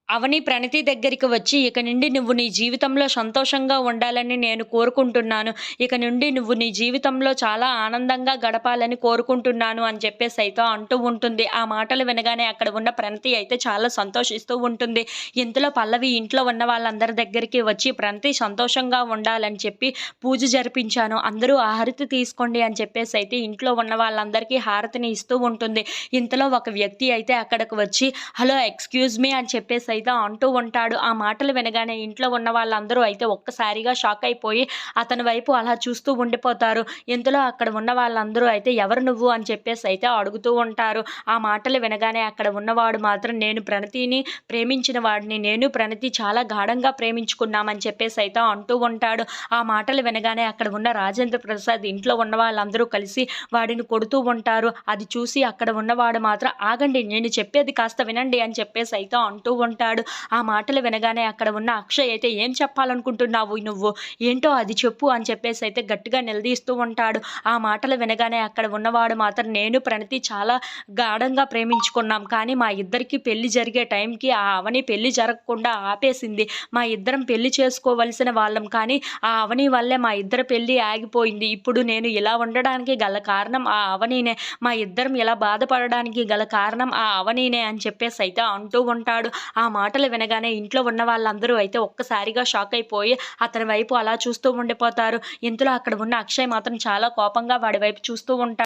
అవని ప్రణతి దగ్గరికి వచ్చి, "ఇక నుండి నువ్వు నీ జీవితంలో సంతోషంగా ఉండాలని నేను కోరుకుంటున్నాను. ఇక నుండి నువ్వు నీ జీవితంలో చాలా ఆనందంగా గడపాలని కోరుకుంటున్నాను" అని చెప్పేసైతే అంటూ ఉంటుంది. ఆ మాటలు వినగానే అక్కడ ఉన్న ప్రణతి అయితే చాలా సంతోషిస్తూ ఉంటుంది. ఇంతలో పల్లవి ఇంట్లో ఉన్న వాళ్ళందరి దగ్గరికి వచ్చి, "ప్రణతి సంతోషంగా ఉండాలని చెప్పి పూజ జరిపించాను. అందరూ హారతి తీసుకోండి" అని చెప్పేసైతే ఇంట్లో ఉన్న వాళ్ళందరికీ హారతిని ఇస్తూ ఉంటుంది. ఇంతలో ఒక వ్యక్తి అయితే అక్కడికి వచ్చి, "హలో! ఎక్స్‌క్యూజ్ మీ" అని చెప్పేసైతే అంటూ ఉంటాడు. ఆ మాటలు వినగానే ఇంట్లో ఉన్న వాళ్ళందరూ అయితే ఒక్కసారిగా షాక్ అయిపోయి అతని వైపు అలా చూస్తూ ఉండిపోతారు. ఇంతలో అక్కడ ఉన్న వాళ్ళందరూ అయితే, "ఎవరు నువ్వు?" అని చెప్పేసైతే అడుగుతూ ఉంటారు. ఆ మాటలు వినగానే అక్కడ ఉన్నవాడు మాత్రం, "నేను ప్రణతిని ప్రేమించిన వాడిని. నేను ప్రణతి చాలా గాఢంగా ప్రేమించుకున్నాం" అని చెప్పేసైతే అంటూ ఉంటాడు. ఆ మాటలు వినగానే అక్కడ ఉన్న రాజేంద్ర ప్రసాద్ ఇంట్లో ఉన్న వాళ్ళందరూ కలిసి వాడిని కొడుతూ ఉంటారు. అది చూసి అక్కడ ఉన్నవాడు మాత్రం, "ఆగండి, నేను చెప్పేది కాస్త వినండి" అని చెప్పేసైతే అంటూ ఉంటాడు. ఆ మాటలు వినగానే అక్కడ ఉన్న అక్షయ్ అయితే, "ఏం చెప్పాలనుకుంటున్నావు నువ్వు? ఏంటో అది చెప్పు" అని చెప్పేసైతే గట్టిగా నిలదీస్తూ ఉంటాడు. ఆ మాటలు వినగానే అక్కడ ఉన్నవాడు మాత్రం, "నేను ప్రణతి చాలా గాఢంగా ప్రేమించుకున్నాం. కానీ మా ఇద్దరికీ పెళ్లి జరిగే టైంకి ఆ అవని పెళ్లి జరగకుండా ఆపేసింది. మా ఇద్దరం పెళ్లి చేసుకోవలసిన వాళ్ళం. కానీ ఆ అవని వల్లే మా ఇద్దరి పెళ్లి ఆగిపోయింది. ఇప్పుడు నేను ఇలా ఉండడానికి గల కారణం ఆ అవనినే. మా ఇద్దరం ఇలా బాధపడడానికి గల కారణం ఆ అవనినే" అని చెప్పేసైతే అంటూ ఉంటాడు. ఆ మాటలు వినగానే ఇంట్లో ఉన్న వాళ్ళందరూ అయితే ఒక్కసారిగా షాక్ అయిపోయి అతని వైపు అలా చూస్తూ ఉండిపోతారు. ఇంతలో అక్కడ ఉన్న అక్షయ్ మాత్రం చాలా కోపంగా వాడి వైపు చూస్తూ ఉంటాడు.